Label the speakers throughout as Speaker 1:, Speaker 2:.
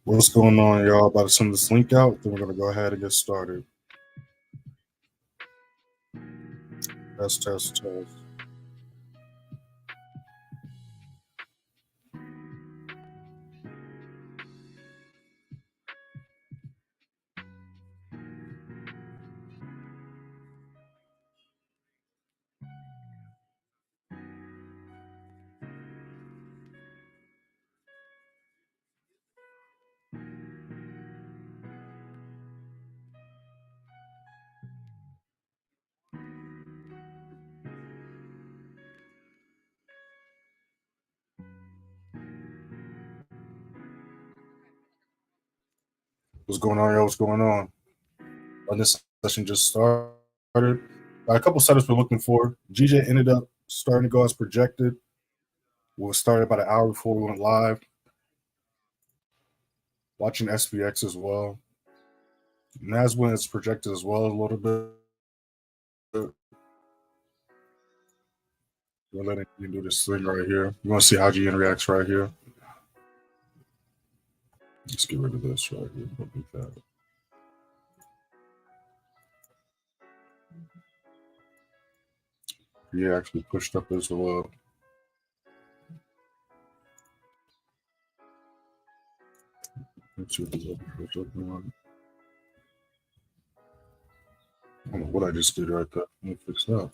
Speaker 1: What's going on, y'all? About to send this link out, then we're going to go ahead and get started. Test. What's going on, y'all? What's going on? This session just started. A couple setups we're looking for. GJ ended up starting to go as projected. We started about an hour before we went live. Watching SPX as well. NAS1 is projected as well a little bit. We're letting you do this thing right here. You want to see how GN reacts right here? Let's get rid of this right here. Like that. He actually pushed up as well. Let's see what this looking like. I don't know what I just did right there. Let me fix that.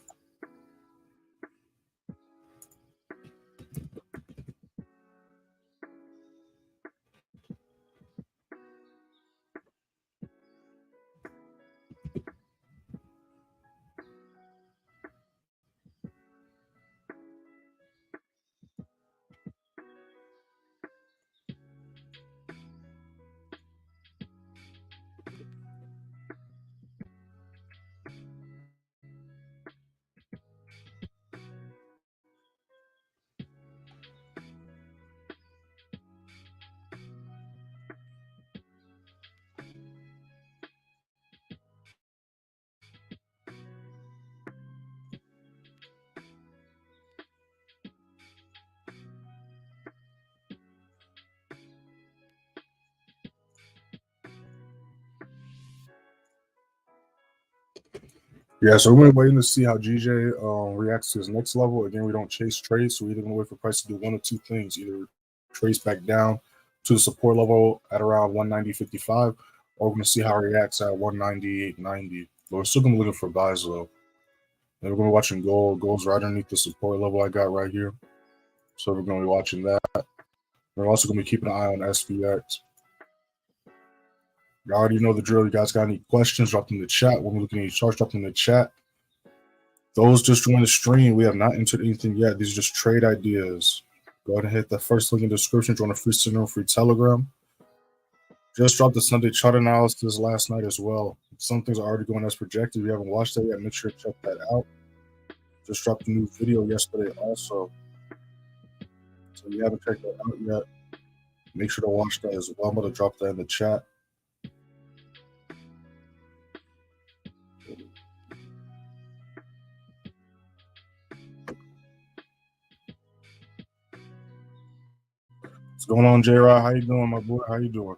Speaker 1: Yeah, so we're waiting to see how GJ reacts to his next level. Again, we don't chase trades, so we're either going to wait for price to do one of two things: either trace back down to the support level at around 190.55, or we're going to see how it reacts at 198.90. But we're still going to be looking for buys though. And we're going to be watching gold. Gold's right underneath the support level I got right here, so we're going to be watching that. We're also going to be keeping an eye on SPX. You already know the drill. You guys got any questions, drop them in the chat. When we're looking at your charts, drop them in the chat. Those just joined the stream, we have not entered anything yet. These are just trade ideas. Go ahead and hit the first link in the description. Join a free signal, free Telegram. Just dropped the Sunday chart analysis last night as well. Some things are already going as projected. If you haven't watched that yet, make sure to check that out. Just dropped a new video yesterday also. So if you haven't checked that out yet, make sure to watch that as well. I'm going to drop that in the chat. What's going on, J-Rod? How you doing, my boy? How you doing?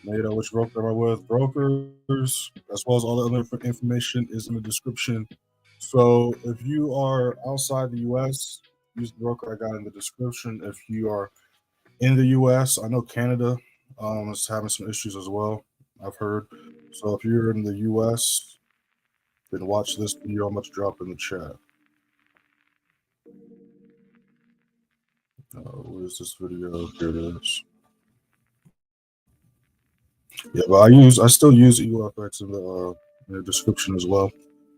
Speaker 1: Nato, which broker am I with? Brokers, as well as all the other information is in the description. So if you are outside the U.S., use the broker I got in the description. If you are in the U.S., I know Canada is having some issues as well, I've heard. So if you're in the U.S., then watch this video. I'm going to drop in the chat. Where's this video? Here it is. Yeah, but I still use EUFX in the description as well.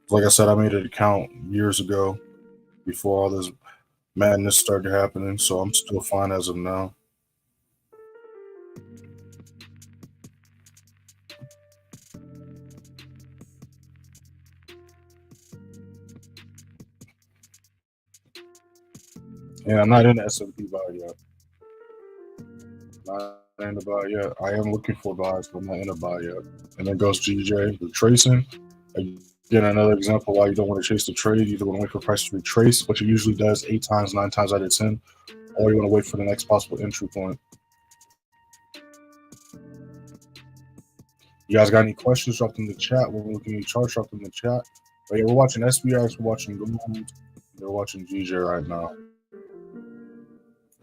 Speaker 1: Like I said, I made an account years ago before all this madness started happening, so I'm still fine as of now. Yeah, I'm not in the S&P buy yet. Not in the buy yet. I am looking for buys, but I'm not in a buy yet. And then goes GJ retracing. Again, another example why you don't want to chase the trade. You don't want to wait for price to retrace, which it usually does 8 times, 9 times out of 10, or you want to wait for the next possible entry point. You guys got any questions? Drop them in the chat. We're looking at charts. Drop them in the chat. But yeah, we're watching SPX. We're watching gold. We're watching GJ right now.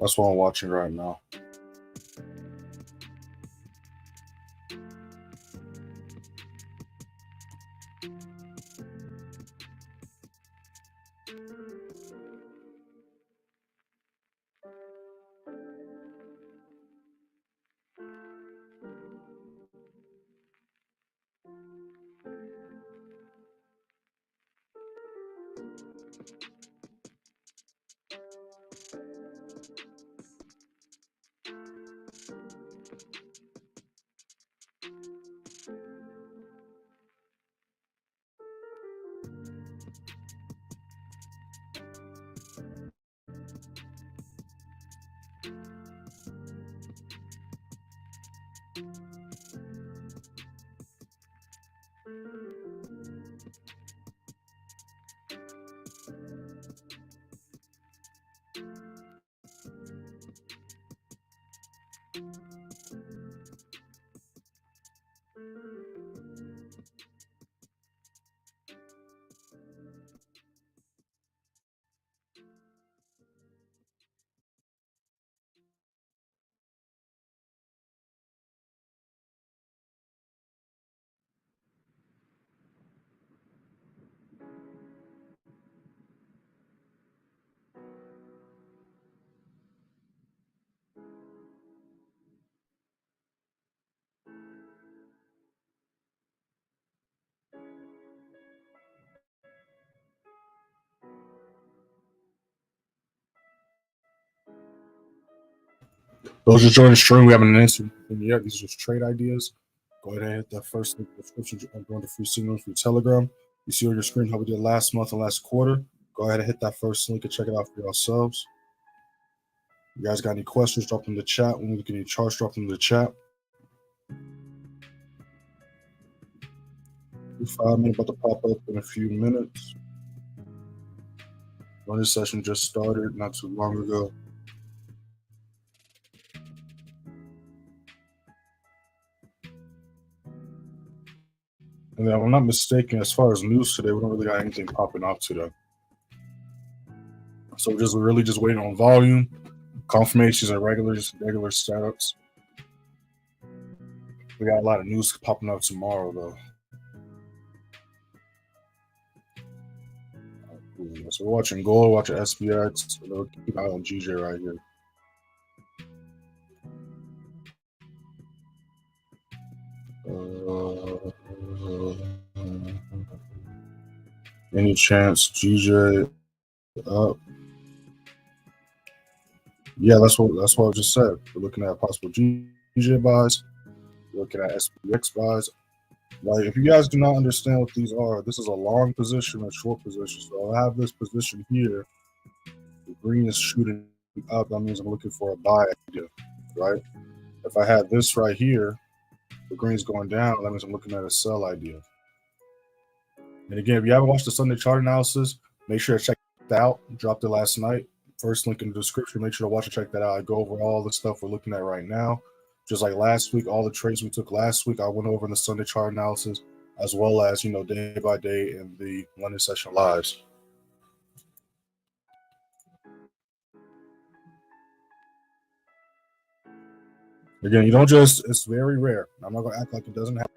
Speaker 1: That's what I'm watching right now. Those just joining the stream. We haven't answered anything yet. These are just trade ideas. Go ahead and hit that first link in the description. I'm going to free signals for Telegram. You see on your screen how we did last month and last quarter. Go ahead and hit that first link and check it out for yourselves. You guys got any questions? Drop them in the chat. When we look at any charts, drop them in the chat. 5 minutes about to pop up in a few minutes. This session just started not too long ago. And if I'm not mistaken, as far as news today, we don't really got anything popping up today. So we're really just waiting on volume, confirmations, and regular setups. We got a lot of news popping up tomorrow, though. So we're watching gold, watching SPX. So keep an eye on GJ right here. Any chance GJ up? Yeah, that's what I just said. We're looking at possible GJ buys. We're looking at SPX buys. Like, if you guys do not understand what these are, this is a long position or short position. So I have this position here. The green is shooting up. That means I'm looking for a buy idea, right? If I had this right here, the green's going down. That means I'm looking at a sell idea. And again, if you haven't watched the Sunday chart analysis, make sure to check that out. Dropped it last night. First link in the description. Make sure to watch and check that out. I go over all the stuff we're looking at right now. Just like last week, all the trades we took last week, I went over in the Sunday chart analysis, as well as, day by day in the London session lives. Again, you don't just, it's very rare. I'm not going to act like it doesn't happen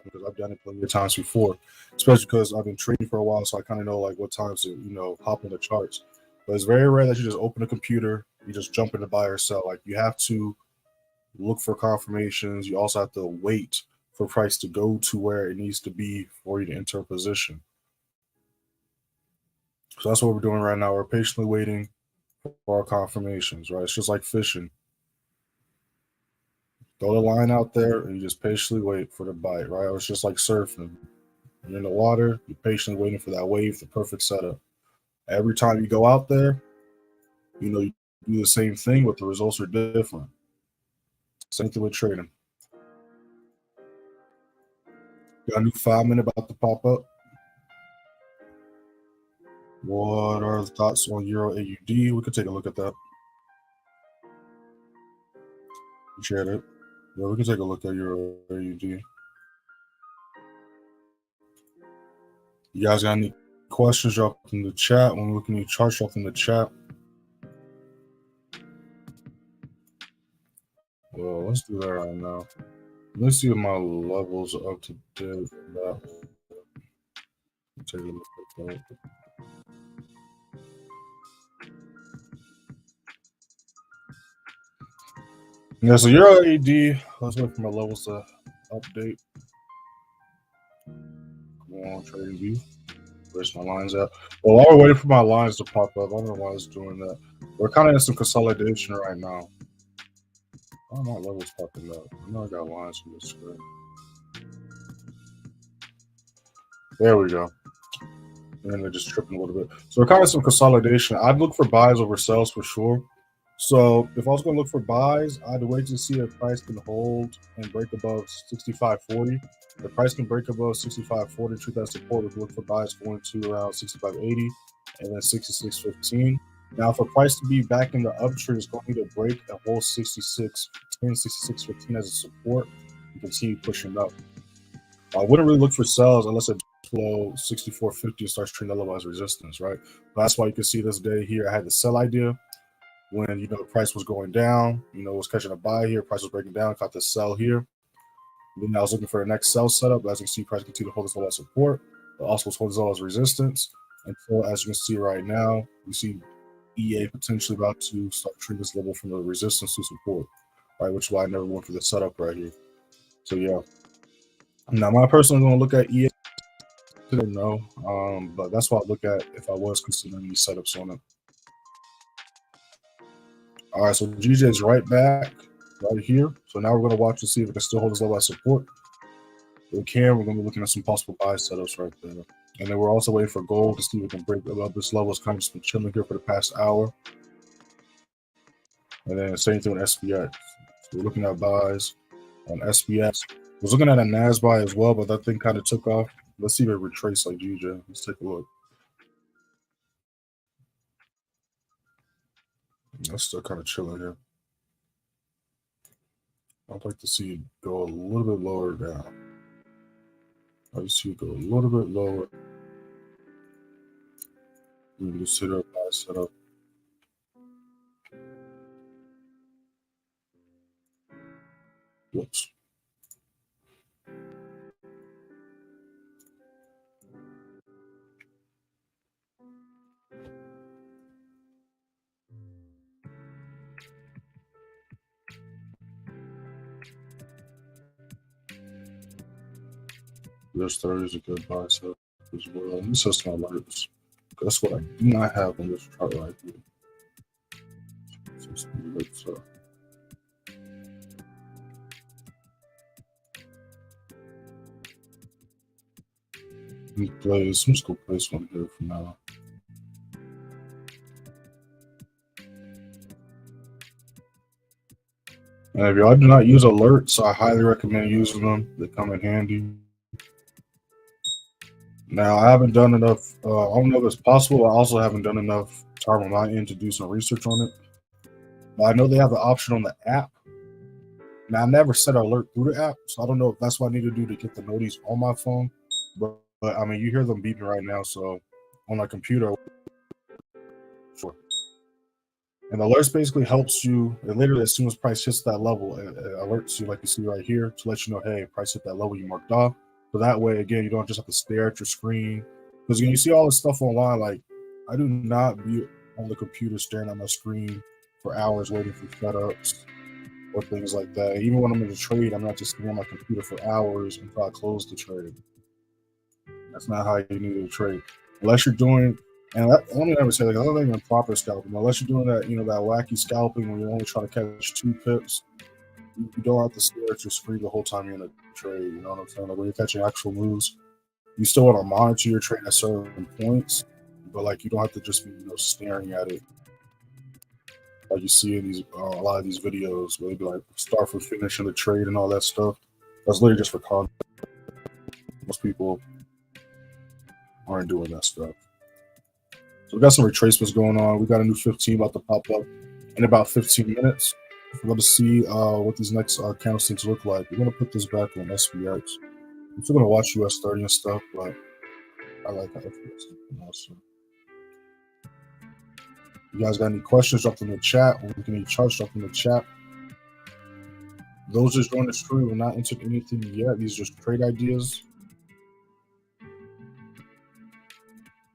Speaker 1: because I've done it plenty of times before, especially because I've been trading for a while, so I kind of know like what times to, hop in the charts. But it's very rare that you just open a computer, you just jump into buy or sell. Like, you have to look for confirmations. You also have to wait for price to go to where it needs to be for you to enter a position. So that's what we're doing right now. We're patiently waiting for our confirmations, right? It's just like fishing. Throw the line out there and you just patiently wait for the bite, right? Or it's just like surfing. You're in the water, you're patiently waiting for that wave, the perfect setup. Every time you go out there, you do the same thing, but the results are different. Same thing with trading. Got a new 5 minute about to pop up. What are the thoughts on Euro AUD? We could take a look at that. Share it. Yeah, we can take a look at Euro AUD. You guys got any questions? Drop in the chat. When we're looking at your charts, drop in the chat. Well, let's do that right now. Let's see if my levels are up to date. Take a look at that. Yeah, so your AD. Let's wait for my levels to update. Come on, trading view. Where's my lines at? Well, while we're waiting for my lines to pop up, I don't know why it's doing that. We're kind of in some consolidation right now. Oh, my levels popping up. I know I got lines from this screen. There we go. And then they're just tripping a little bit. So we're kind of some consolidation. I'd look for buys over sells for sure. So if I was going to look for buys, I'd wait to see if price can hold and break above 65.40. The price can break above 65.40, treat that support. We can look for buys going to around 65.80 and then 66.15. Now, for price to be back in the uptrend, it's going to need to break a whole 66.10, 66.15 as a support and continue pushing up. I wouldn't really look for sells unless it below 64.50 and starts trending level as resistance, right? That's why you can see this day here. I had the sell idea when the price was going down. It was catching a buy here. Price was breaking down. Caught the sell here. Then I was looking for the next sell setup. As you can see, price continue to hold this level as support, but also hold this level as resistance. And so, as you can see right now, we see EA potentially about to start trading this level from the resistance to support, right? Which is why I never went for the setup right here. So yeah. Now, am I personally going to look at EA? No, but that's what I look at if I was considering these setups on it. All right, so GJ is right back, right here. So now we're going to watch to see if it can still hold this level as support. If we can, we're going to be looking at some possible buy setups right there. And then we're also waiting for gold to see if we can break above this level. It's kind of just been chilling here for the past hour. And then same thing with SPX. So we're looking at buys on SPX. I was looking at a NAS buy as well, but that thing kind of took off. Let's see if it retraced like GJ. Let's take a look. That's still kind of chilling here. I'd like to see it go a little bit lower down. I'd like to see it go a little bit lower. We can just sit up, buy setup. Whoops. US30 is a good buy setup as well. Let me set some alerts. That's what I do not have on this chart right here. So let's place. I'm just gonna place one here for now. And if y'all do not use alerts, I highly recommend using them. They come in handy. Now, I haven't done enough. I don't know if it's possible. I also haven't done enough time on my end to do some research on it. But I know they have the option on the app. Now, I never set an alert through the app, so I don't know if that's what I need to do to get the notice on my phone. But I mean, you hear them beeping right now, so on my computer, sure. And the alerts basically helps you. It literally, as soon as price hits that level, it alerts you, like you see right here, to let you know, hey, price hit that level you marked off. So that way, again, you don't just have to stare at your screen. Because when you see all this stuff online, like, I do not be on the computer staring at my screen for hours waiting for setups or things like that. Even when I'm in the trade, I'm not just sitting on my computer for hours until I close the trade. That's not how you need to trade. Unless you're doing, and let me never say, like, other than proper scalping, unless you're doing that, that wacky scalping where you're only trying to catch 2 pips, you don't have to stare at your screen the whole time you're in a trade. You know what I'm saying? Like, when you're catching actual moves, you still want to monitor your trade at certain points, but like, you don't have to just be staring at it like you see in these a lot of these videos where they be like start from finish in the trade and all that stuff. That's literally just for content. Most people aren't doing that stuff. So we got some retracements going on. We got a new 15 about to pop up in about 15 minutes. We're going to see what these next candlesticks look like. We're going to put this back on SPX. I'm still going to watch US30 and stuff, but I like that. Awesome. You guys got any questions? Drop them in the chat. Or we can any charts, drop them in the chat. Those just joined the stream. We're not into anything yet. These are just trade ideas.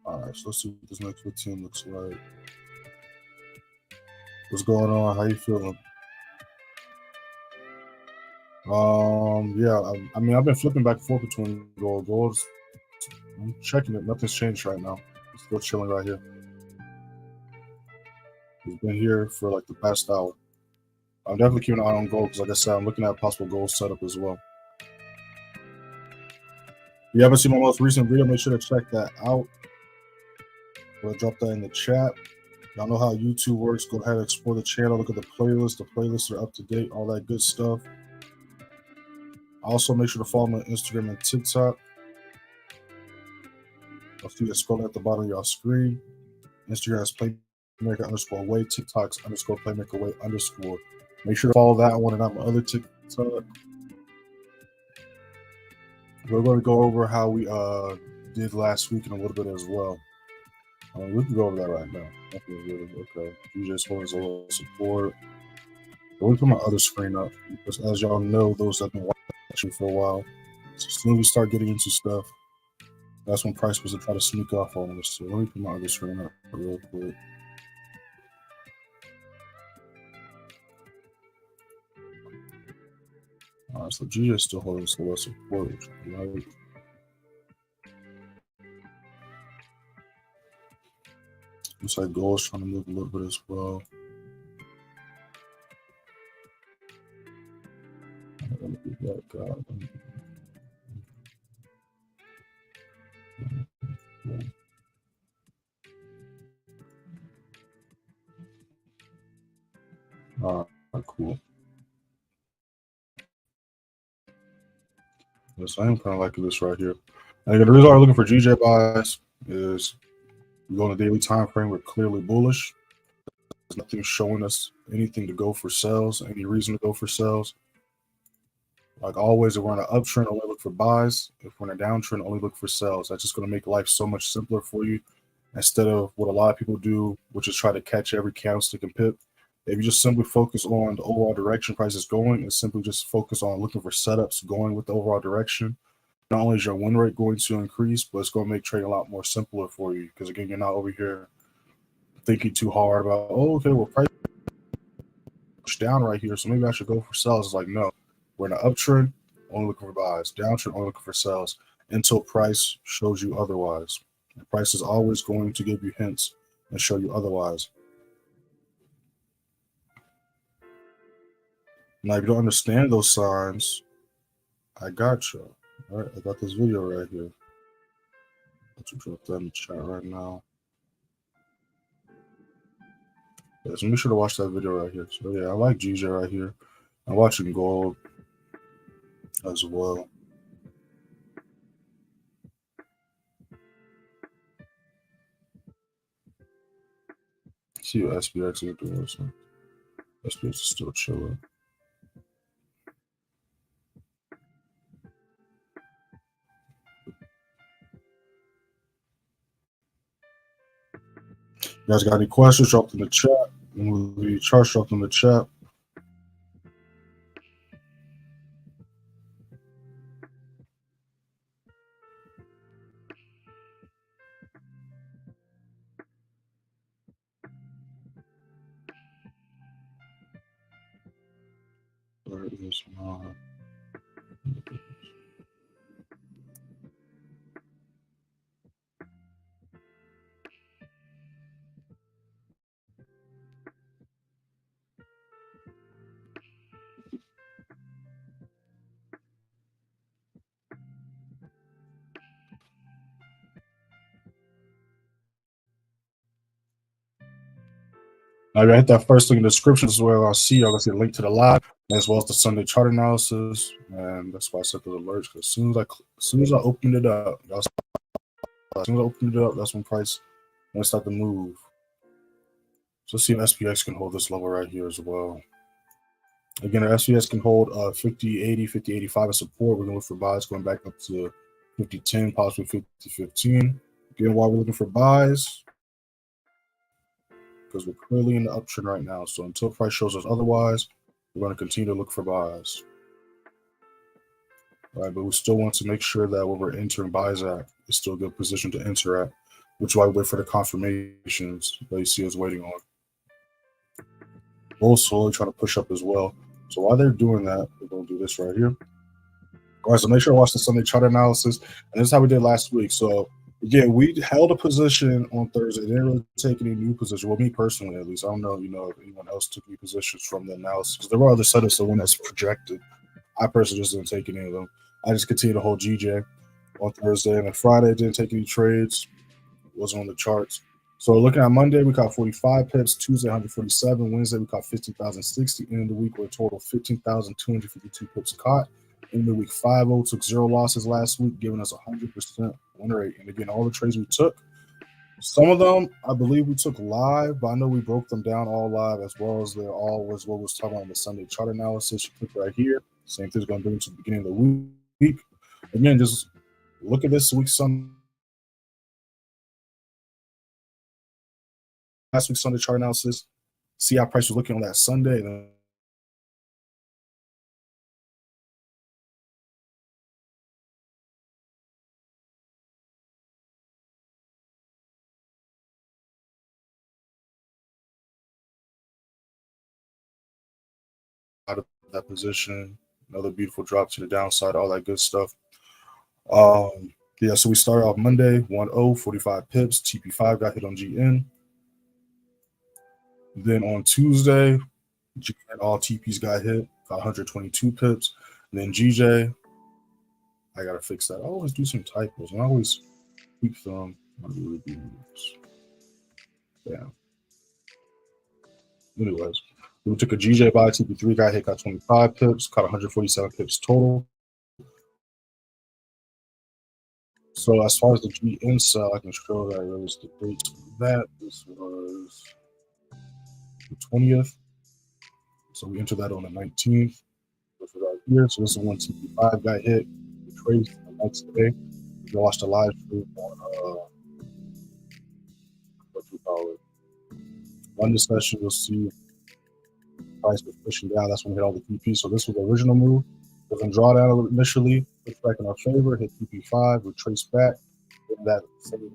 Speaker 1: All right, so let's see what this next 15 looks like. What's going on? How you feeling? Yeah, I mean, I've been flipping back and forth between gold. I'm checking it. Nothing's changed right now. It's still chilling right here. It's been here for like the past hour. I'm definitely keeping an eye on gold because, like I said, I'm looking at possible gold setup as well. If you haven't seen my most recent video, make sure to check that out. I'll drop that in the chat. Y'all know how YouTube works. Go ahead and explore the channel. Look at the playlist. The playlists are up to date. All that good stuff. Also, make sure to follow me on Instagram and TikTok. I'll see you scrolling at the bottom of your screen. Instagram is playmaker_way. TikTok's _playmakerway_. Make sure to follow that one and not my other TikTok. We're going to go over how we did last week in a little bit as well. We can go over that right now. Okay. You just want a little support. Let me put my other screen up because, as y'all know, those have been watching for a while. So as soon as we start getting into stuff, that's when price was to try to sneak off on us. So let me put my other screen up real quick. All right, so G is still holding some support, which I like. Looks like gold is trying to move a little bit as well. Let me get that guy. All right, cool. Yes, I am kind of liking this right here. And the reason I'm looking for GBPJPY is we go on a daily time frame. We're clearly bullish. There's nothing showing us anything to go for sales, any reason to go for sales. Like always, if we're in an uptrend, only look for buys. If we're in a downtrend, only look for sales. That's just going to make life so much simpler for you instead of what a lot of people do, which is try to catch every candlestick and pip. If you just simply focus on the overall direction price is going and simply just focus on looking for setups going with the overall direction, not only is your win rate going to increase, but it's going to make trading a lot more simpler for you. Because again, you're not over here thinking too hard about, oh, okay, well, price down right here, so maybe I should go for sales. It's like, no, we're in an uptrend, only looking for buys. Downtrend, only looking for sales until price shows you otherwise. And price is always going to give you hints and show you otherwise. Now, if you don't understand those signs, I got you. All right, I got this video right here. Let's drop that in the chat right now. Yeah, so make sure to watch that video right here. So yeah, I like GJ right here. I'm watching gold as well. See what SPX is doing. So SPX is still chilling. You guys got any questions? Drop them in the chat. Movie charts, drop them in the chat. There it is. Now, if I hit that first link in the description, this is where I'll see. I'll see a link to the live as well as the Sunday chart analysis, and that's why I set those alerts. Because as soon as I opened it up, that's when price gonna start to move. So let's see if SPX can hold this level right here as well. Again, if SPX can hold 50.80, 50.85 as support, we're gonna look for buys going back up to 50-10, possibly 50-15. Again, why we're looking for buys, because we're clearly in the uptrend right now. So until price shows us otherwise, we're going to continue to look for buys. All right, but we still want to make sure that what we're entering buys at is still a good position to enter at, which is why we wait for the confirmations that you see us waiting on. Both slowly trying to push up as well. So while they're doing that, we're going to do this right here. All right, so make sure to watch the Sunday chart analysis. And this is how we did last week. So again, we held a position on Thursday. Didn't really take any new position. Well, me personally, at least. I don't know, if anyone else took any positions from the analysis, because there were other setups, the one that's projected. I personally just didn't take any of them. I just continued to hold GJ on Thursday, and then Friday didn't take any trades. Wasn't on the charts. So looking at Monday, we caught 45 pips. Tuesday, 147. Wednesday, we caught 15,060. End of the week, we're a total of 15,252 pips caught. In the week 5-0, took 0 losses last week, giving us 100% win rate. And again, all the trades we took, some of them I believe we took live, but I know we broke them down all live, as well as they're all was what was talking about in the Sunday chart analysis. You click right here. Same thing's going to bring you to the beginning of the week. Again, just look at this week's Sunday. Last week's Sunday chart analysis. See how price was looking on that Sunday, and then out of that position, another beautiful drop to the downside, all that good stuff. Yeah, so we started off Monday 1-0, 45 pips. TP5 got hit on GN. Then on Tuesday, all TPs got hit, got 122 pips. And then GJ, I gotta fix that. I always do some typos, and I always tweak them on the reviews. Yeah. Anyways, we took a GJ buy, TP3 got hit, got 25 pips, caught 147 pips total. So as far as the GN sell, I can show that realistic date for that. This was the 20th. So we entered that on the 19th. Which was right here. So this is when TP5 got hit. We traced the next day. We watched a live stream on what do you call it? One discussion, you'll see price was pushing down. That's when we hit all the TP. So this was the original move. It was in drawdown initially, pushed back in our favor, hit TP5, we traced back. In that same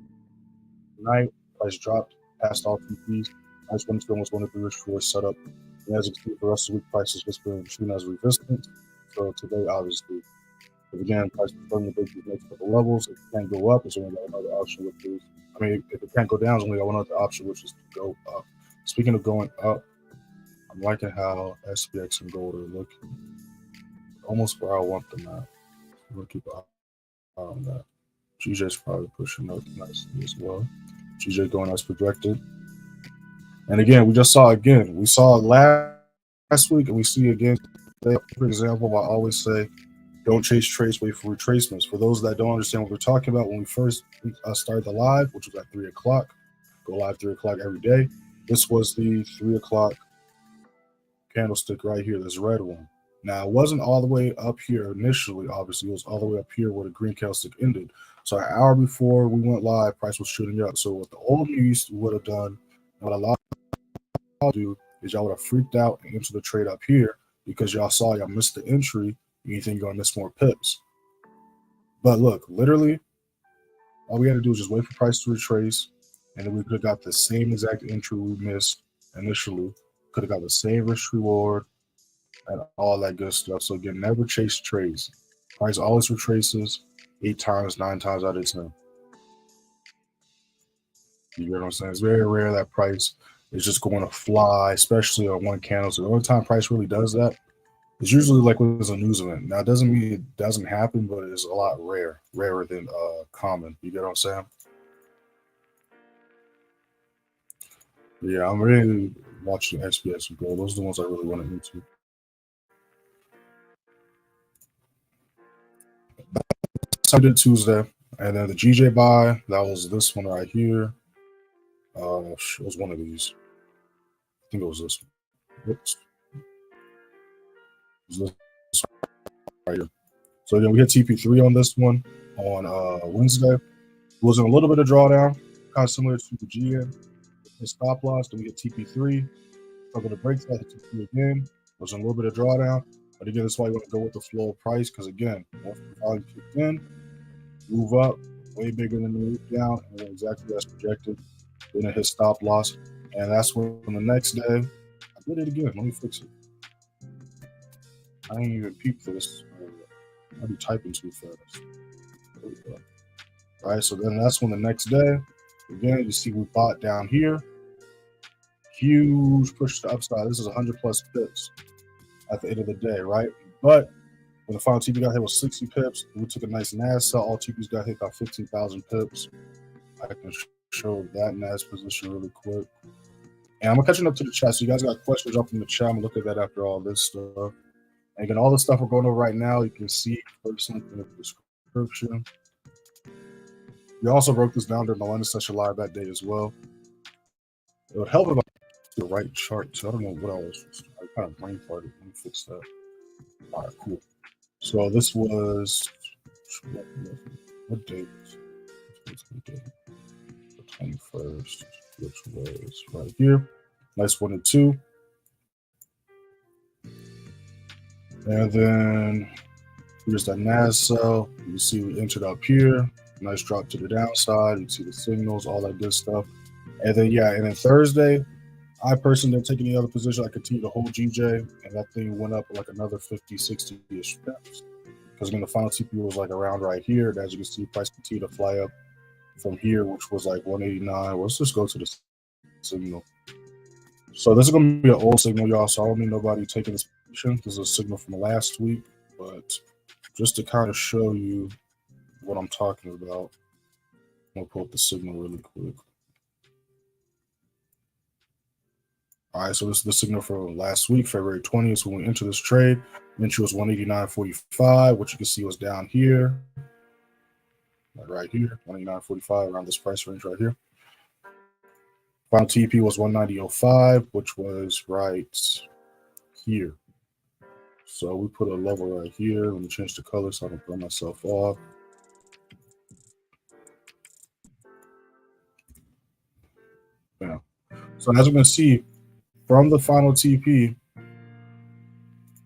Speaker 1: night, price dropped past all TPs. Price went to almost 1 of the risk for setup. And as you can see, for the rest of the week, price has just been shooting as resistance. So today, obviously, if again, price is starting to break these next couple levels. If it can't go up, it's only got another option, which is, if it can't go down, it's only got one other option, which is to go up. Speaking of going up, I'm liking how SPX and gold are looking. Almost where I want them at. We'll keep an eye on that. GJ's probably pushing up nicely as well. GJ going as projected. And again, we saw last week, and we see again today. For example, I always say, don't chase trades, wait for retracements. For those that don't understand what we're talking about, when we first started the live, which was at 3 o'clock, go live 3 o'clock every day. This was the 3 o'clock candlestick right here, this red one. Now, it wasn't all the way up here initially, obviously. It was all the way up here where the green candlestick ended. So an hour before we went live, price was shooting up. So what the old news would have done, what a lot of y'all do, is y'all would have freaked out and entered the trade up here because y'all saw y'all missed the entry and you think you're going to miss more pips. But look, literally, all we had to do was just wait for price to retrace, and then we could have got the same exact entry we missed initially. Could have got the same risk reward and all that good stuff. So again, never chase trades. Price always retraces 8 times, 9 times out of 10. You get what I'm saying? It's very rare that price is just going to fly, especially on one candle. So the only time price really does that is usually like when there's a news event. Now, it doesn't mean it doesn't happen, but it's a lot rarer than common. You get what I'm saying? Yeah, I'm really watching SPX and gold. Those are the ones I really want to into. So I did Tuesday, and then the GJ buy, that was this one right here. It was one of these. I think it was this one. Oops. It was this right here. So then we hit TP3 on this one. on Wednesday. It was in a little bit of drawdown, kind of similar to the GN. The stop loss, then we get TP3. Struggle to break that, hit TP again. It was in a little bit of drawdown. But again, that's why you want to go with the flow of price, because again, once the volume kicked in, move up, way bigger than the move down, and then exactly as projected. Then it hit stop loss. And that's when the next day, I did it again. Let me fix it. I ain't even peep this. I'll be typing too fast. There we go. All right, so then that's when the next day, again, you see we bought down here. Huge push to the upside. This is 100 plus pips at the end of the day, right? But when the final TP got hit with 60 pips, we took a nice NAS sell. All TPs got hit by 15,000 pips. I can show that NAS position really quick. And I'm catching up to the chat. So you guys got questions up in the chat. I'm gonna look at that after all this stuff. And again, all the stuff we're going over right now, you can see first link in the description. We also broke this down during the London session live that day as well. It would help if I the right chart. So I don't know what I was. I kind of brain farted. Let me fix that. All right, cool. So this was what date? The 21st, which was right here. Nice 1 and 2. And then here's that NAS sell. You see we entered up here. Nice drop to the downside. You see the signals, all that good stuff. And then and then Thursday, I personally didn't take any other position. I continued to hold GJ, and that thing went up like another 50, 60-ish steps. Because again, the final TP was like around right here. And as you can see, price continued to fly up from here, which was like 189. Well, let's just go to the signal. So this is going to be an old signal, y'all. So I don't need nobody taking this position. This is a signal from last week. But just to kind of show you what I'm talking about, I'm going to pull up the signal really quick. All right, so this is the signal for last week, February 20th, when we entered this trade. Entry was 189.45, which you can see was down here, right here, 189.45, around this price range right here. Final TP was 190.05, which was right here. So we put a level right here. Let me change the color so I don't burn myself off. Yeah. So as we can see, from the final TP,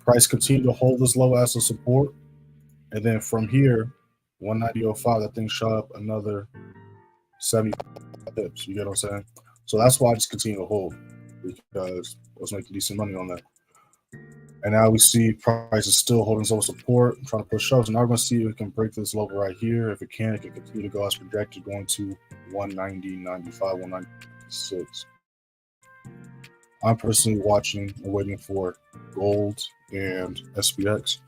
Speaker 1: price continued to hold this level as a support. And then from here, 190.05, that thing shot up another 70 pips. You get what I'm saying? So that's why I just continue to hold, because I was making decent money on that. And now we see price is still holding some support, trying to push up. So now we're going to see if it can break this level right here. If it can continue to go as projected, going to 190.95, 196. I'm personally watching and waiting for gold and SPX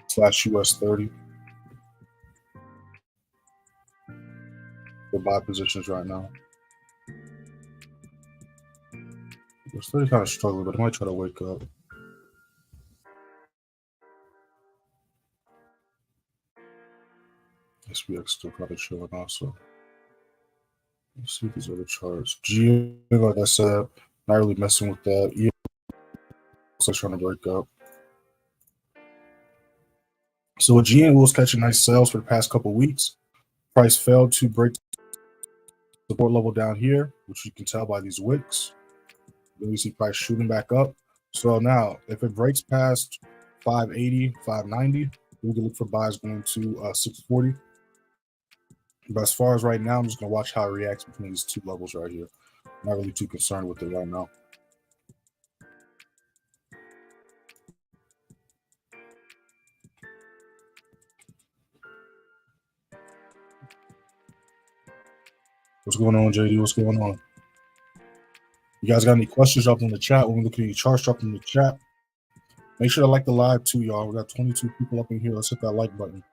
Speaker 1: / US30. The buy positions right now. US30 kind of struggling, but I might try to wake up. SPX still kind of chilling also. Let's see these other charts. G, like I said, not really messing with that. E looks like trying to break up. So with GN was catching nice sales for the past couple weeks. Price failed to break support level down here, which you can tell by these wicks. Then we see price shooting back up. So now, if it breaks past 580, 590, we can look for buys going to 640. But as far as right now, I'm just going to watch how it reacts between these two levels right here. I'm not really too concerned with it right now. What's going on, JD? What's going on? You guys got any questions? Drop them in the chat. When we look at your charts, drop them in the chat. Make sure to like the live too, y'all. We got 22 people up in here. Let's hit that like button.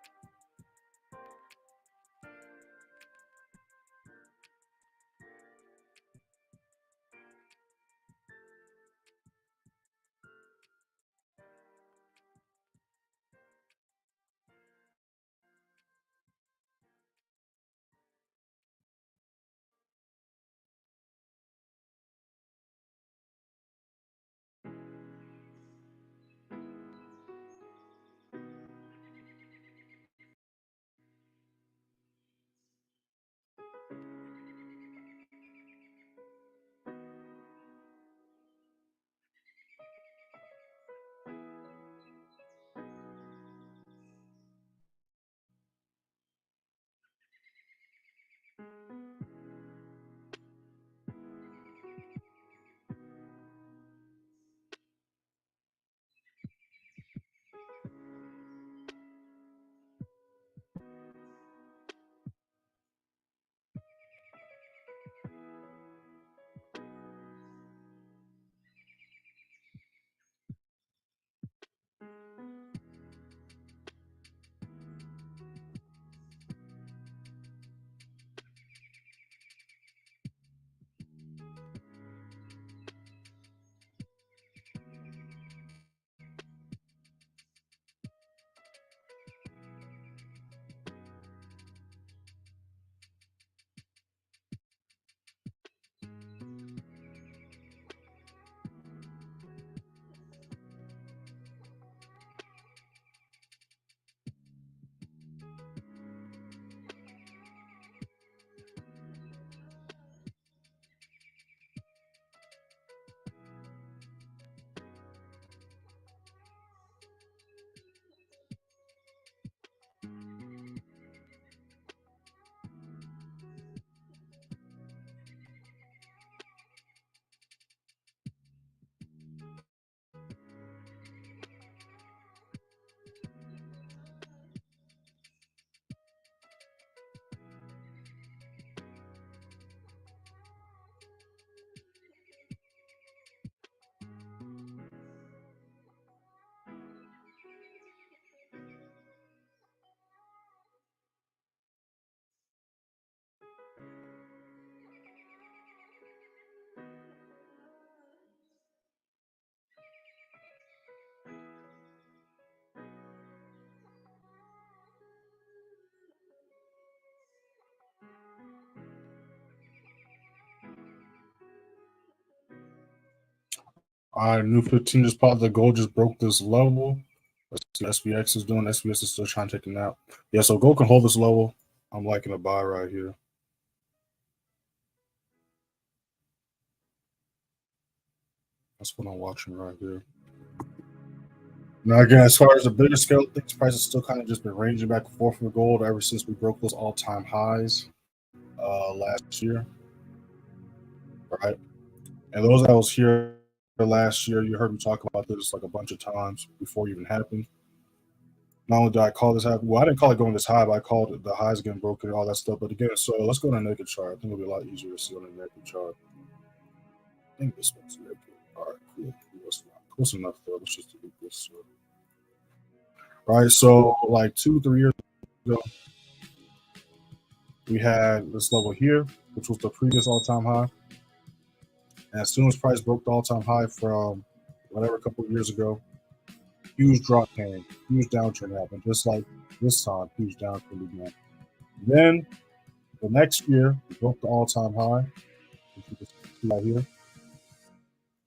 Speaker 1: All right, new 15 just popped. The gold just broke this level. Let's see what SPX is doing. SPX is still trying to take a nap. Yeah, so gold can hold this level. I'm liking a buy right here. That's what I'm watching right here. Now, again, as far as the bigger scale, things price has still kind of just been ranging back and forth for gold ever since we broke those all-time highs last year, right? And those that was here last year, you heard me talk about this like a bunch of times before it even happened. Not only did I call this high, well, I didn't call it going this high, but I called it the highs getting broken and all that stuff. But again, so let's go on a naked chart. I think it'll be a lot easier to see on a naked chart. I think this one's naked. All right, cool. That's not close enough though. Let's just delete this. Right, so like 2-3 years ago, we had this level here, which was the previous all-time high. And as soon as price broke the all-time high from whatever a couple of years ago, huge drop came, huge downtrend happened, just like this time, huge downtrend began. Then the next year, we broke the all-time high, which you can see right here.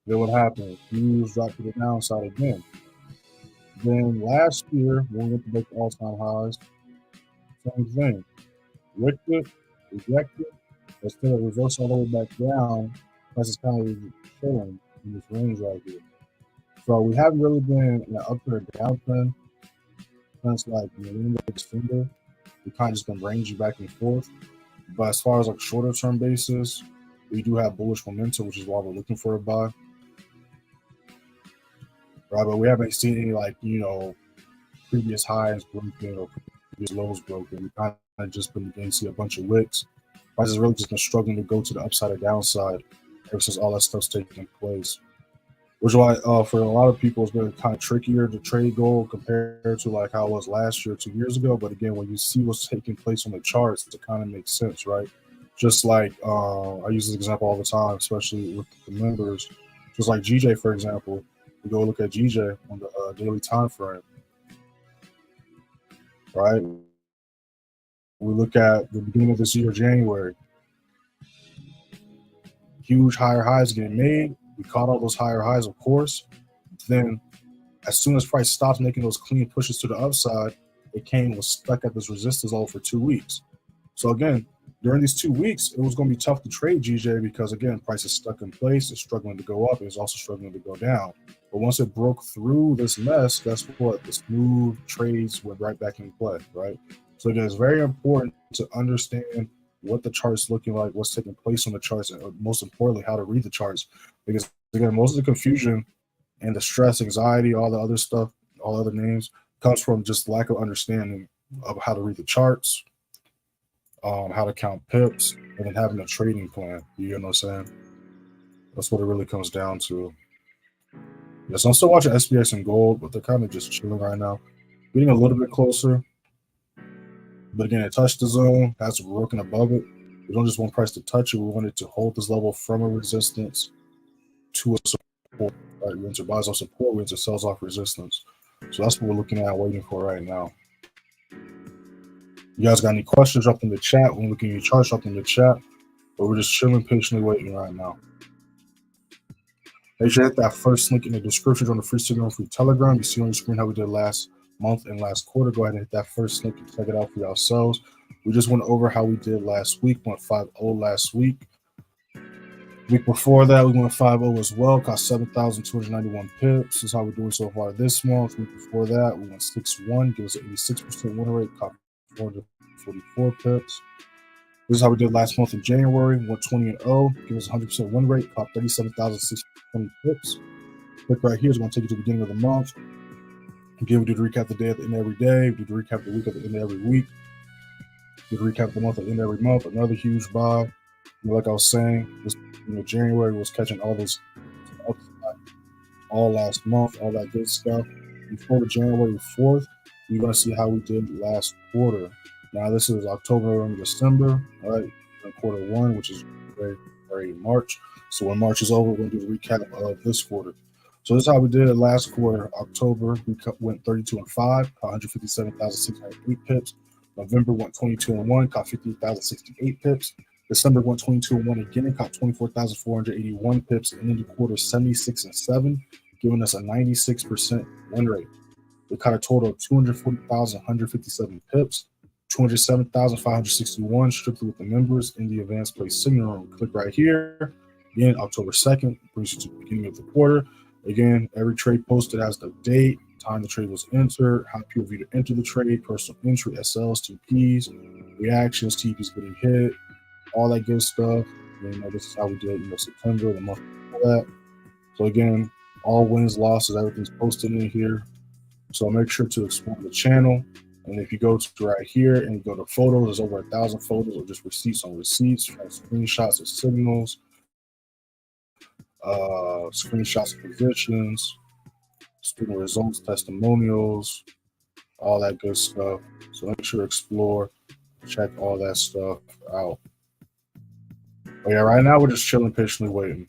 Speaker 1: Then what happened? Huge drop to the downside again. Then last year, when we went to break the all-time highs, same thing. Licked it, rejected, instead of reverse all the way back down, price is kind of chilling in this range right here. So we haven't really been in an up or downtrend since like the end of December. We kind of just been ranging back and forth. But as far as like shorter term basis, we do have bullish momentum, which is why we're looking for a buy. Right, but we haven't seen any like, you know, previous highs broken or previous lows broken. We kind of just been beginning to see a bunch of wicks. Price has really just been struggling to go to the upside or downside ever since all that stuff's taking place. Which is why for a lot of people it's been kind of trickier to trade gold compared to like how it was last year, 2 years ago. But again, when you see what's taking place on the charts, it kind of makes sense, right? Just like I use this example all the time, especially with the members. Just like GJ, for example. We go look at GJ on the daily time frame, right? We look at the beginning of this year, January. Huge higher highs getting made. We caught all those higher highs, of course. Then, as soon as price stops making those clean pushes to the upside, it came and was stuck at this resistance level for 2 weeks. So again, during these 2 weeks, it was going to be tough to trade GJ because again, price is stuck in place. It's struggling to go up. It's also struggling to go down. But once it broke through this mess, guess what? The smooth trades went right back in play, right? So again, it's very important to understand what the chart's looking like, what's taking place on the charts, and most importantly, how to read the charts. Because again, most of the confusion and the stress, anxiety, all the other stuff, all other names, comes from just lack of understanding of how to read the charts, how to count pips, and then having a trading plan. You know what I'm saying? That's what it really comes down to. Yes, I'm still watching SPX and gold, but they're kind of just chilling right now. Getting a little bit closer. But again, it touched the zone, has broken above it. We don't just want price to touch it. We want it to hold this level from a resistance to a support. Right? We enter buys off support, we enter sells off resistance. So that's what we're looking at, waiting for right now. You guys got any questions? Drop in the chat. When we're looking at your charts, drop in the chat. But we're just chilling, patiently waiting right now. Make sure to hit that first link in the description on the free signal and free Telegram. You see on the screen how we did last month and last quarter. Go ahead and hit that first link and check it out for yourselves. We just went over how we did last week. Went 5-0 last week. Week before that, we went 5-0 as well. Cost 7,291 pips. This is how we're doing so far this month. Week before that, we went 6-1. Give us an 86% win rate. Cost 444 pips. This is how we did last month in January. We went 20-0. Give us 100% win rate. Caught 37,620 pips. Click right here is going to take you to the beginning of the month. Again, we do the recap the day at the end of every day. We do the recap the week at the end of every week. We do the recap the month at the end of every month. Another huge buy. Like I was saying, this January was catching all this upside all last month, all that good stuff. Before January 4th, we're going to see how we did last quarter. Now, this is October and December, right? Quarter one, which is very March. So when March is over, we're going to do the recap of this quarter. So this is how we did it last quarter. October, we went 32-5, caught 157,608 pips. November went 22-1, caught 58,068 pips. December went 22-1 again and caught 24,481 pips and ended the quarter 76-7, giving us a 96% win rate. We caught a total of 240,157 pips, 207,561 strictly with the members in the advanced play signal room. Click right here. Again, October 2nd brings you to the beginning of the quarter. Again, every trade posted has the date, time the trade was entered, how people view to enter the trade, personal entry, SLs, TPs, reactions, TPs getting hit, all that good stuff. This is how we did September, the month before that. So again, all wins, losses, everything's posted in here. So make sure to explore the channel. And if you go to right here and you go to photos, there's over 1,000 photos or just receipts on receipts, screenshots of signals, screenshots of positions, student results, testimonials, all that good stuff. So make sure to explore, check all that stuff out. But yeah, right now we're just chilling, patiently waiting.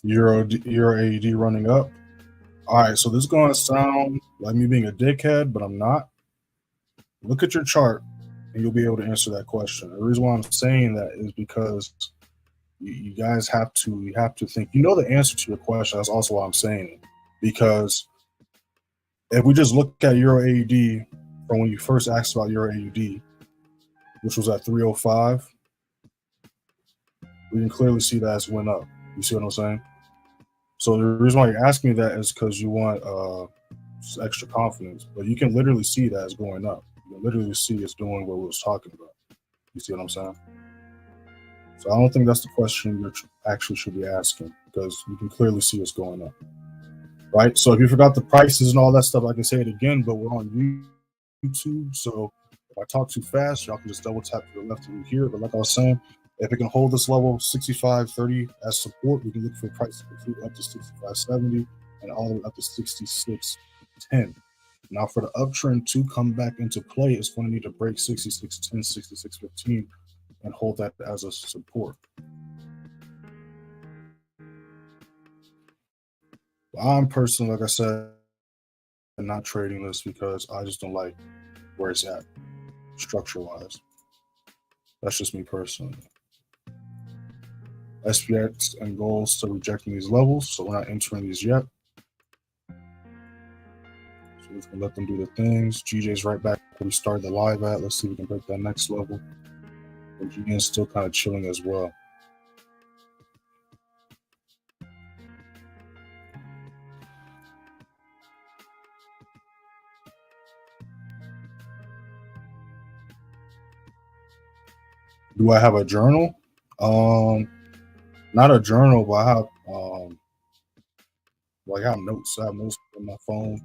Speaker 1: Euro AUD running up. All right, so this is going to sound like me being a dickhead, but I'm not. Look at your chart, and you'll be able to answer that question. The reason why I'm saying that is because you guys have to think. You know the answer to your question. That's also why I'm saying it. Because if we just look at Euro AUD from when you first asked about Euro AUD, which was at 305, we can clearly see that it's went up. You see what I'm saying? So the reason why you're asking me that is because you want extra confidence, but you can literally see that it's going up. You can literally see it's doing what we was talking about. You see what I'm saying? So I don't think that's the question you actually should be asking, because you can clearly see it's going up, right? So if you forgot the prices and all that stuff, I can say it again, but we're on YouTube, so if I talk too fast, y'all can just double tap to the left to hear. But like I was saying, if it can hold this level 65.30 as support, we can look for prices up to 65.70 and all the way up to 66.10. Now for the uptrend to come back into play, it's going to need to break 66.10, 66.15 and hold that as a support. I'm personally, like I said, not trading this because I just don't like where it's at structure-wise. That's just me personally. SPX and gold still rejecting these levels, so we're not entering these yet. So we can let them do the things. GJ's right back where we started the live at. Let's see if we can break that next level. And GN's still kind of chilling as well. Do I have a journal? Not a journal, but I have I have notes. I have notes on my phone.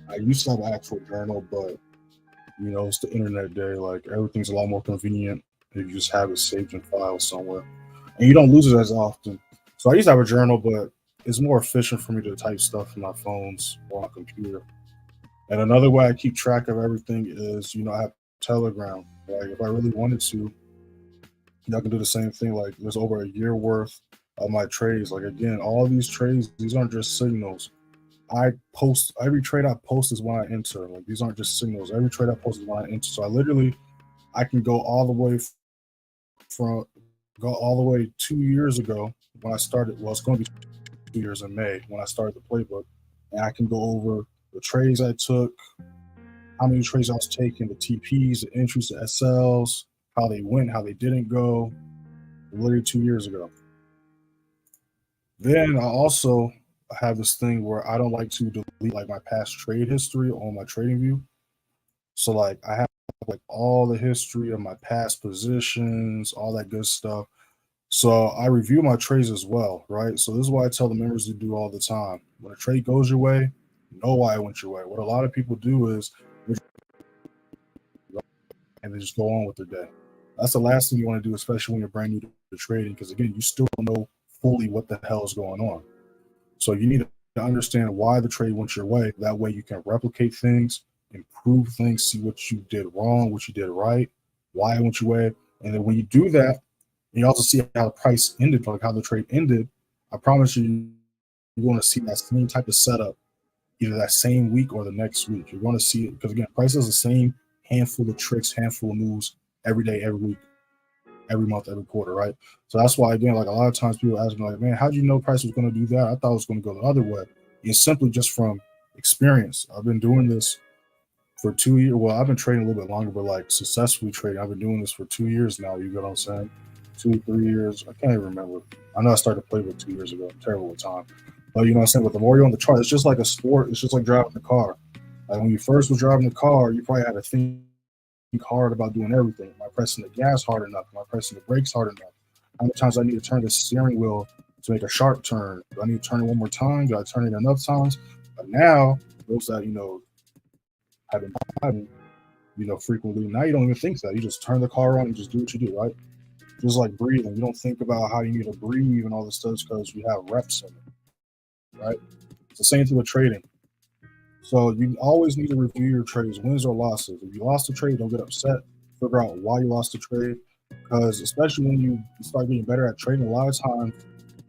Speaker 1: I used to have an actual journal, but you know, it's the internet day. Like everything's a lot more convenient if you just have it saved in files somewhere, and you don't lose it as often. So I used to have a journal, but it's more efficient for me to type stuff in my phones or on a computer. And another way I keep track of everything is, you know, I have Telegram. Like if I really wanted to, y'all can do the same thing. Like there's over a year worth of my trades. Like again, all these trades, these aren't just signals. I post every trade I post is when I enter. Like these aren't just signals. Every trade I post is when I enter. So I can go all the way all the way 2 years ago when I started. Well, it's going to be 2 years in May when I started the playbook, and I can go over the trades I took, how many trades I was taking, the TPs, the entries, the SLs, how they went, how they didn't go, literally 2 years ago. Then I also have this thing where I don't like to delete like my past trade history on my trading view. So like I have like all the history of my past positions, all that good stuff. So I review my trades as well, right? So this is what I tell the members to do all the time. When a trade goes your way, know why it went your way. What a lot of people do is and they just go on with their day. That's the last thing you want to do, especially when you're brand new to trading, because again, you still don't know fully what the hell is going on. So you need to understand why the trade went your way. That way you can replicate things, improve things, see what you did wrong, what you did right, why it went your way. And then when you do that, and you also see how the price ended, like how the trade ended, I promise you, you're going to see that same type of setup either that same week or the next week. You're going to see it because, again, price does the same handful of tricks, handful of moves every day, every week, every month, every quarter, right? So that's why, again, like a lot of times people ask me, like, man, how did you know price was going to do that? I thought it was going to go the other way. It's simply just from experience. I've been doing this for 2 years. Well, I've been trading a little bit longer, but like successfully trading, I've been doing this for 2 years now. You get what I'm saying? 2, 3 years. I can't even remember. I know I started to play with 2 years ago. I'm terrible with time. But you know what I'm saying? With the more you're on the chart, it's just like a sport. It's just like driving the car. Like when you first was driving the car, you probably had to think hard about doing everything. Am I pressing the gas hard enough? Am I pressing the brakes hard enough? How many times do I need to turn the steering wheel to make a sharp turn? Do I need to turn it one more time? Do I turn it enough times? But now, those that, have been driving, frequently, now you don't even think that. You just turn the car on and just do what you do, right? Just like breathing. You don't think about how you need to breathe and all this stuff because you have reps in it, right? It's the same thing with trading. So you always need to review your trades, wins or losses. If you lost a trade, don't get upset. Figure out why you lost the trade. Because especially when you start getting better at trading, a lot of times,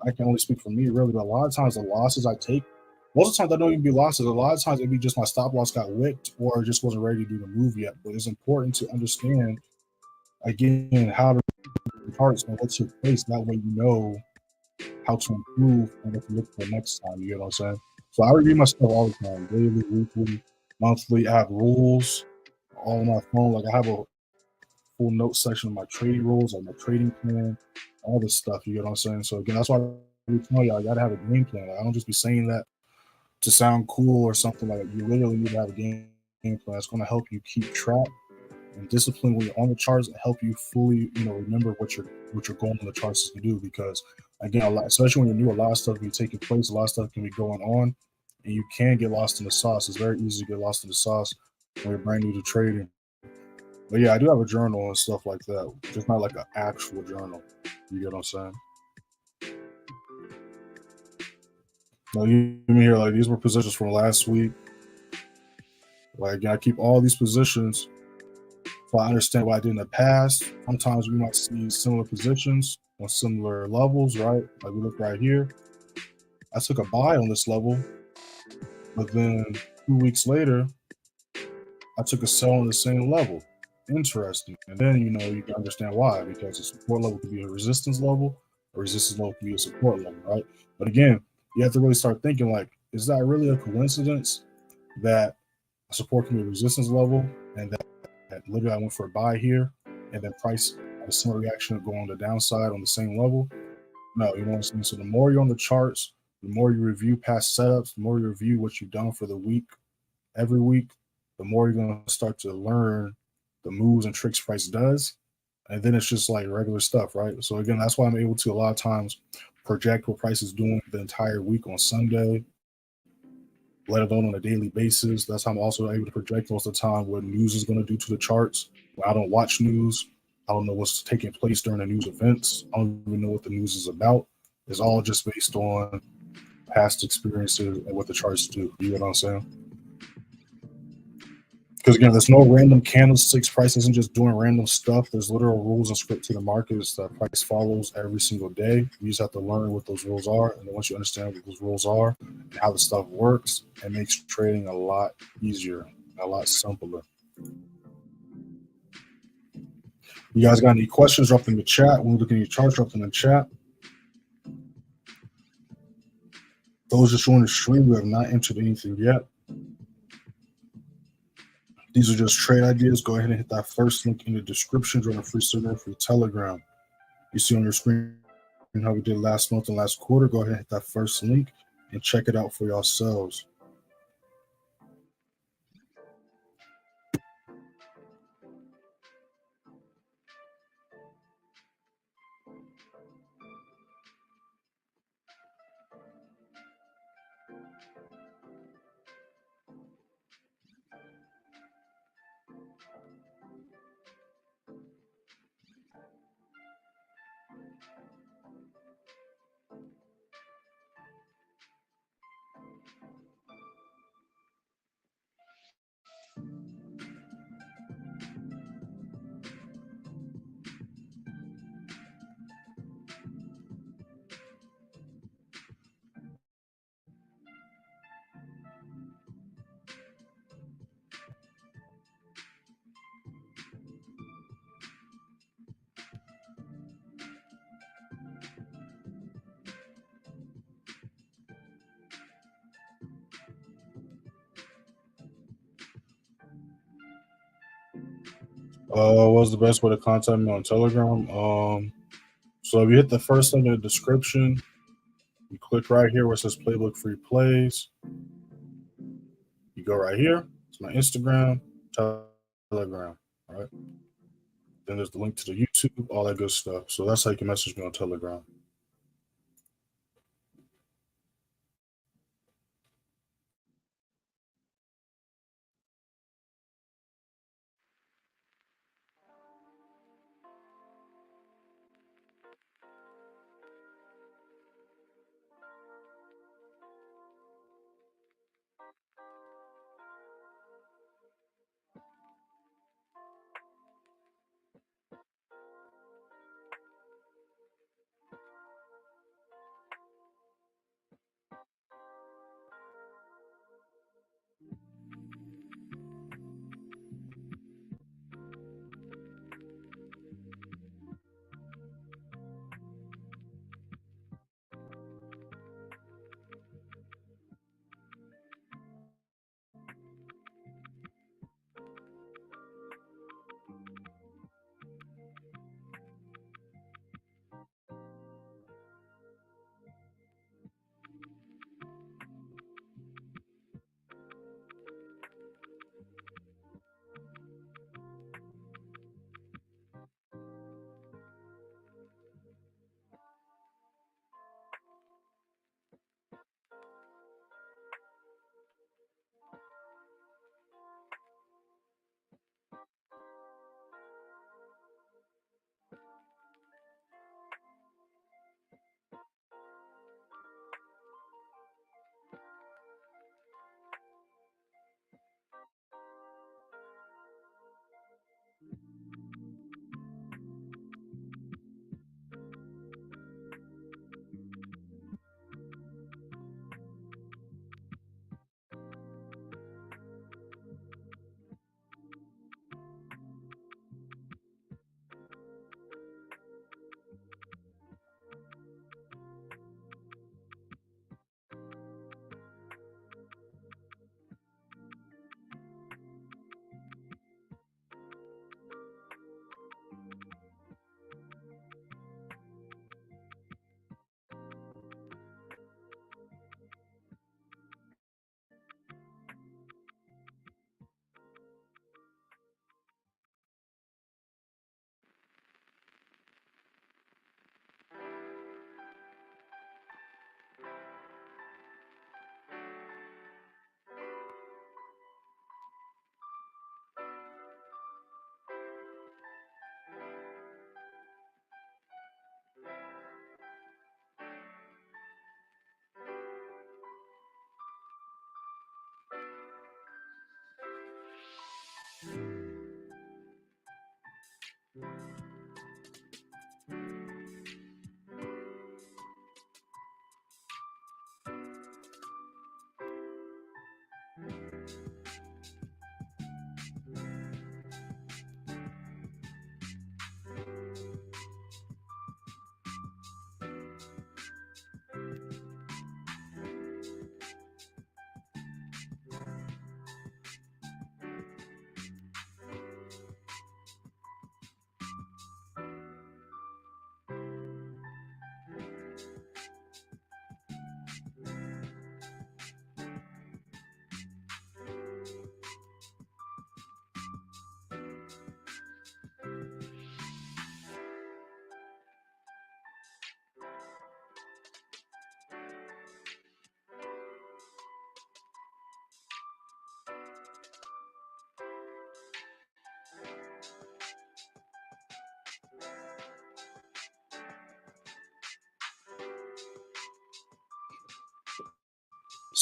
Speaker 1: I can only speak for me really, but a lot of times the losses I take, most of the times I don't even be losses. A lot of times it'd be just my stop loss got wicked or just wasn't ready to do the move yet. But it's important to understand, again, how to charts and what took place. That way you know how to improve and what to look for next time. You get what I'm saying? So I review my stuff all the time, daily, weekly, monthly. I have rules all on my phone. Like I have a full note section of my trading rules, like my trading plan, all this stuff. You get what I'm saying? So again, that's why I tell y'all, you gotta have a game plan. Like, I don't just be saying that to sound cool or something. Like you literally need to have a game plan. It's going to help you keep track and discipline when you're on the charts and help you fully, remember what your goal on the charts is to do. Because again, especially when you're new, a lot of stuff can be taking place, a lot of stuff can be going on, and you can get lost in the sauce. It's very easy to get lost in the sauce when you're brand new to trading. But yeah, I do have a journal and stuff like that, just not like an actual journal. You get what I'm saying? Now you hear like these were positions from last week. Like I keep all these positions so I understand what I did in the past. Sometimes we might see similar positions on similar levels, right? Like we look right here. I took a buy on this level, but then 2 weeks later, I took a sell on the same level. Interesting. And then, you can understand why, because a support level could be a resistance level, a resistance level could be a support level, right? But again, you have to really start thinking like, is that really a coincidence that a support can be a resistance level and that literally I went for a buy here and then price had a similar reaction to go on the downside on the same level? No, you know what I'm saying? So the more you're on the charts, the more you review past setups, the more you review what you've done for the week, every week, the more you're going to start to learn the moves and tricks price does. And then it's just like regular stuff, right? So again, that's why I'm able to a lot of times project what price is doing the entire week on Sunday, let alone on a daily basis. That's how I'm also able to project most of the time what news is going to do to the charts. When I don't watch news, I don't know what's taking place during the news events. I don't even know what the news is about. It's all just based on past experiences and what the charts do. You know what I'm saying? Because again, there's no random candlesticks. Price isn't just doing random stuff. There's literal rules and script to the markets that price follows every single day. You just have to learn what those rules are. And then once you understand what those rules are and how the stuff works, it makes trading a lot easier, a lot simpler. You guys got any questions? Drop them in the chat. When we look at your charts, drop them in the chat. Those just joining the stream, we have not entered anything yet. These are just trade ideas. Go ahead and hit that first link in the description. Join a free server for Telegram. You see on your screen how we did last month and last quarter. Go ahead and hit that first link and check it out for yourselves. What's the best way to contact me on Telegram? So if you hit the first link in the description, you click right here where it says Playbook Free Plays. You go right here. It's my Instagram, Telegram. All right. Then there's the link to the YouTube, all that good stuff. So that's how you can message me on Telegram.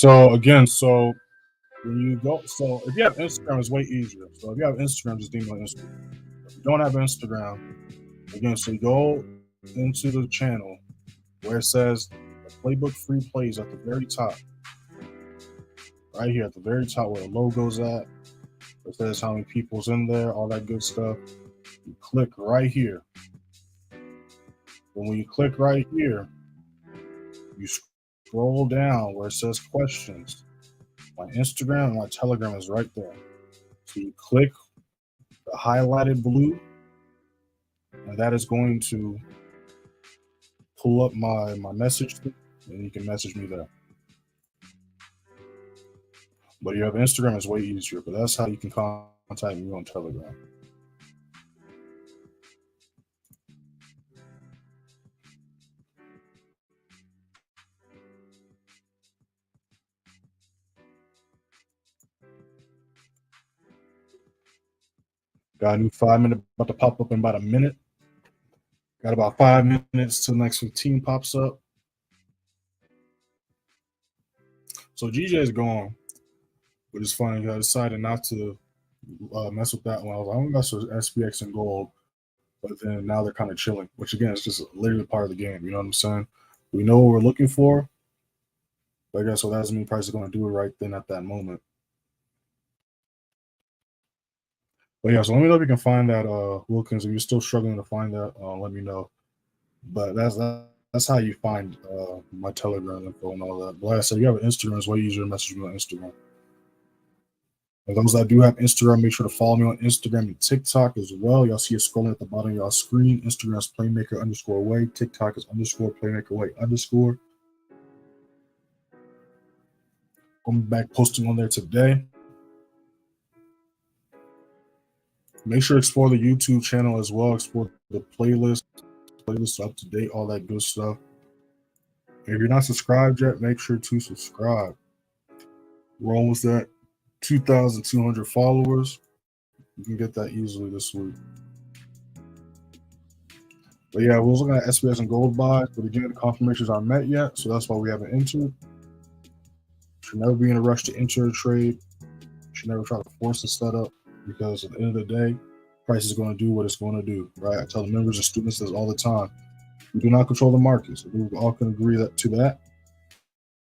Speaker 1: So again, so when you go, so if you have Instagram, it's way easier. So if you have Instagram, just DM on Instagram. If you don't have Instagram, again, so you go into the channel where it says the playbook free plays at the very top. Right here at the very top where the logo's at. It says how many people's in there, all that good stuff. You click right here. And when you click right here, you scroll down where it says questions. My Instagram and my Telegram is right there. So you click the highlighted blue, and that is going to pull up my message, and you can message me there. But you have Instagram, is way easier, but that's how you can contact me on Telegram. Got a new 5-minute about to pop up in about a minute. Got about 5 minutes till the next 15 pops up. So GJ is gone, but it's funny. I decided not to mess with that one. I was like, I'm gonna mess with SPX and gold, but then now they're kind of chilling, which again is just literally part of the game. You know what I'm saying? We know what we're looking for, but I guess so that doesn't mean price is going to do it right then at that moment. But yeah, so let me know if you can find that Wilkins. If you're still struggling to find that, let me know. But that's how you find my Telegram info and all that. But like I said, you have an Instagram, it's way easier to message me on Instagram. And those that do have Instagram, make sure to follow me on Instagram and TikTok as well. Y'all see it scrolling at the bottom of y'all screen. Instagram is playmaker_way. TikTok is _playmakerway_. I'm back posting on there today. Make sure to explore the YouTube channel as well. Explore the playlist up to date, all that good stuff. If you're not subscribed yet, make sure to subscribe. We're almost at 2,200 followers. You can get that easily this week. But yeah, we was looking at SPX and gold buys, but again, the confirmations aren't met yet, so that's why we haven't entered. Should never be in a rush to enter a trade. Should never try to force the setup, because at the end of the day, price is going to do what it's going to do, right? I tell the members and students this all the time. We do not control the markets. We all can agree to that.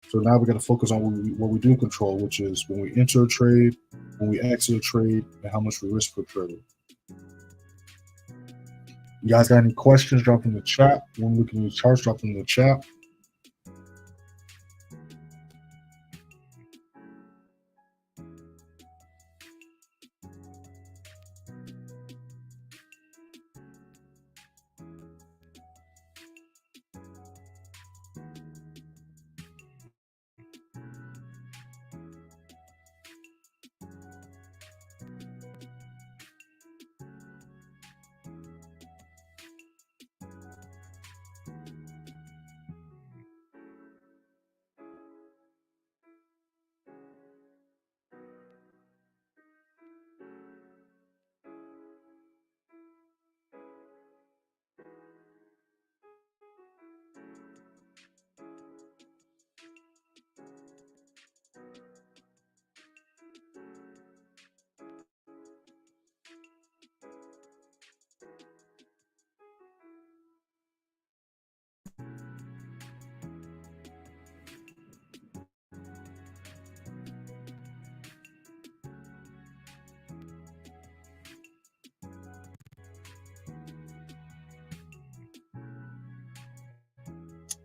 Speaker 1: So now we got to focus on what we do control, which is when we enter a trade, when we exit a trade, and how much we risk per trade. You guys got any questions? Drop in the chat. When we looking at the charts, drop in the chat.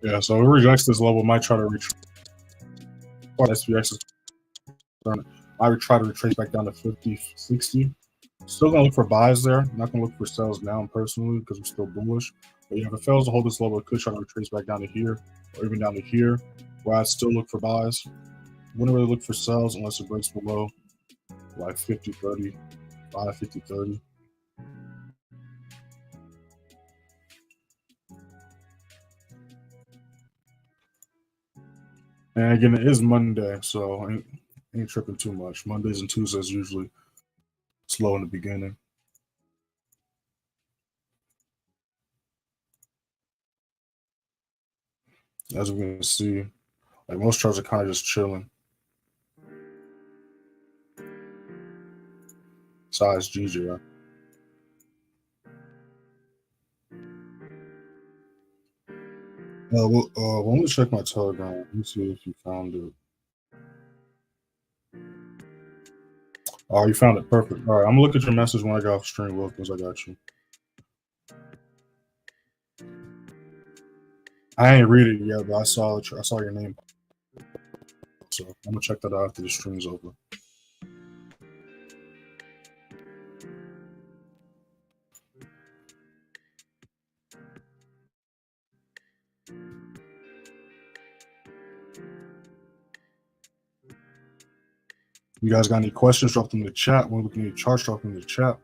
Speaker 1: Yeah, so if it rejects this level, might try to retrace. SPX is I would try to retrace back down to 50, 60. Still gonna look for buys there. Not gonna look for sells now personally because I'm still bullish. But yeah, if it fails to hold this level, it could try to retrace back down to here or even down to here, where I'd still look for buys. Wouldn't really look for sells unless it breaks below like 50, 30, 5, 50, 30. And again, it is Monday, so ain't tripping too much. Mondays and Tuesdays usually slow in the beginning. As we can see, like most charts are kind of just chilling. Size GG, right? Let me check my Telegram. Let me see if you found it. Oh, you found it. Perfect. All right, I'm gonna look at your message when I get off stream. Look, because I got you. I ain't read it yet, but I saw your name. So I'm gonna check that out after the stream's over. You guys got any questions? Drop them in the chat. When we can get charts, drop them in the chat.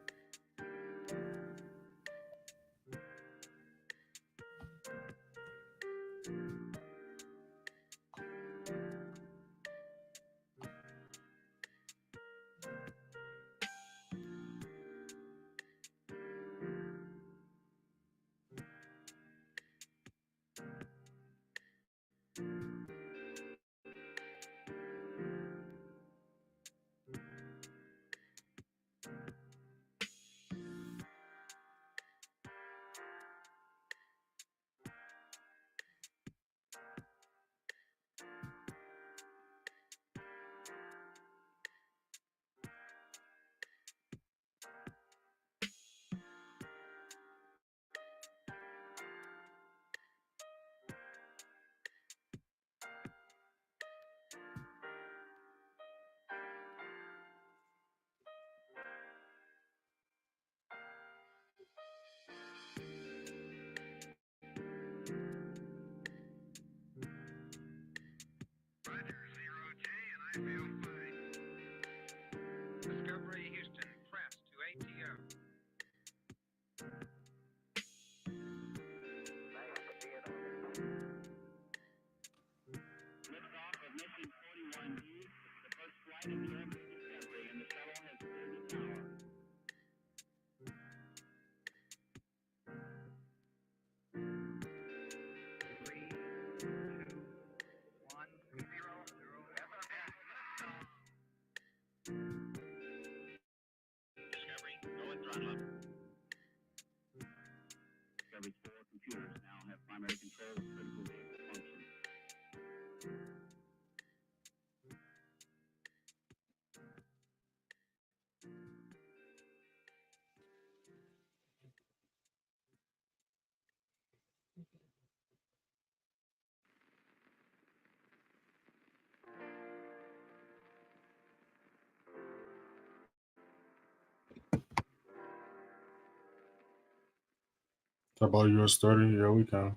Speaker 1: Talk about US30? Yeah, we can.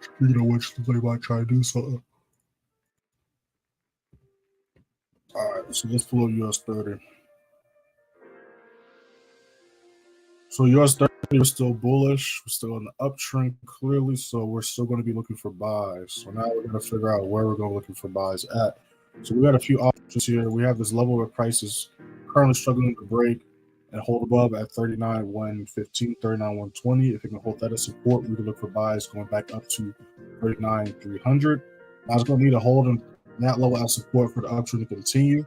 Speaker 1: Speaking of which, they might try to do something. All right, so let's pull up US30. So US30 is still bullish. We're still in the uptrend clearly, so we're still going to be looking for buys. So now we're going to figure out where we're going to looking for buys at. So we got a few options here. We have this level where prices currently struggling to break and hold above at 39,115, 39,120. If it can hold that as support, we can look for buys going back up to 39,300. Now it's going to need a hold in that level as support for the uptrend to continue.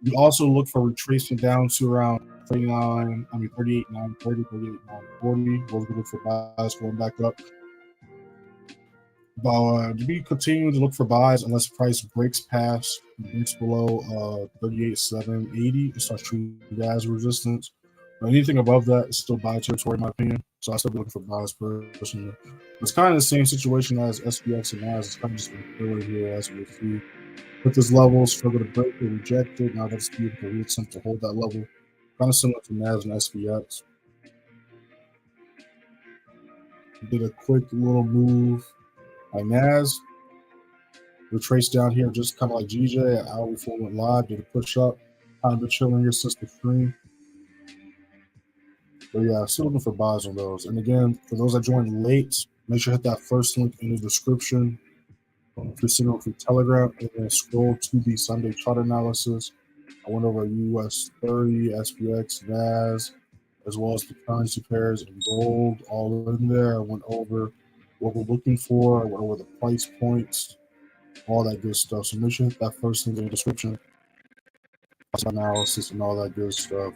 Speaker 1: You also look for retracement down to around 38,930, 38,940. Where we can look for buys going back up. But we continue to look for buys unless price breaks past, breaks below 38,780. It starts treating that as resistance. But anything above that is still buy territory, in my opinion. So I still be looking for buys personally. It's kind of the same situation as SPX and NAS. It's kind of just a filler here, as we see. With this level, struggle to break it, reject it. Now let's see if we can reattempt to hold that level. Kind of similar to NAS and SPX. Did a quick little move by NAS. Retrace down here, just kind of like GJ. Hour before went live, did a push up. Kind of been chilling here since the stream. But yeah, still looking for buys on those. And again, for those that joined late, make sure to hit that first link in the description. If you're sitting through Telegram, and then scroll to the Sunday chart analysis. I went over US30, SPX, NAS, as well as the currency pairs and gold, all in there. I went over what we're looking for. I went over the price points. all that good stuff. So make sure to hit that first link in the description. Analysis and all that good stuff.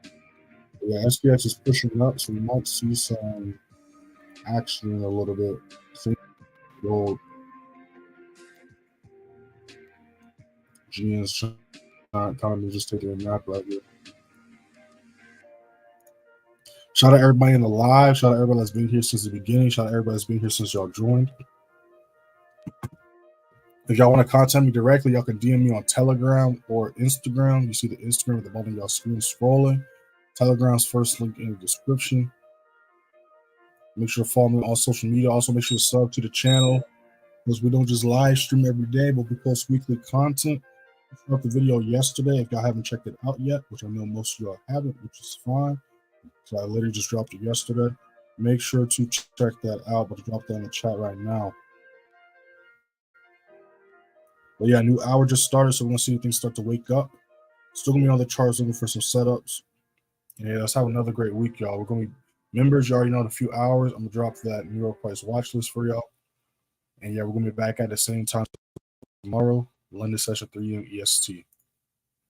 Speaker 1: But yeah, SPX is pushing up, so we might see some action in a little bit. Same gold. GN's kind of just taking a nap right here. Shout out everybody in the live. Shout out everybody that's been here since the beginning. Shout out everybody that's been here since y'all joined. If y'all want to contact me directly, y'all can DM me on Telegram or Instagram. You see the Instagram at the bottom of y'all screen scrolling. Telegram's first link in the description. Make sure to follow me on social media. Also, make sure to sub to the channel, because we don't just live stream every day, but we post weekly content. I put up the video yesterday. If y'all haven't checked it out yet, which I know most of y'all haven't, which is fine. So I literally just dropped it yesterday. Make sure to check that out. But drop that in the chat right now. But yeah, new hour just started, so we're gonna see things start to wake up. Still gonna be on the charts looking for some setups. And yeah, let's have another great week, y'all. We're gonna be members. You already know in a few hours. I'm gonna drop that New York price watch list for y'all. And yeah, we're gonna be back at the same time tomorrow, London session 3 EST.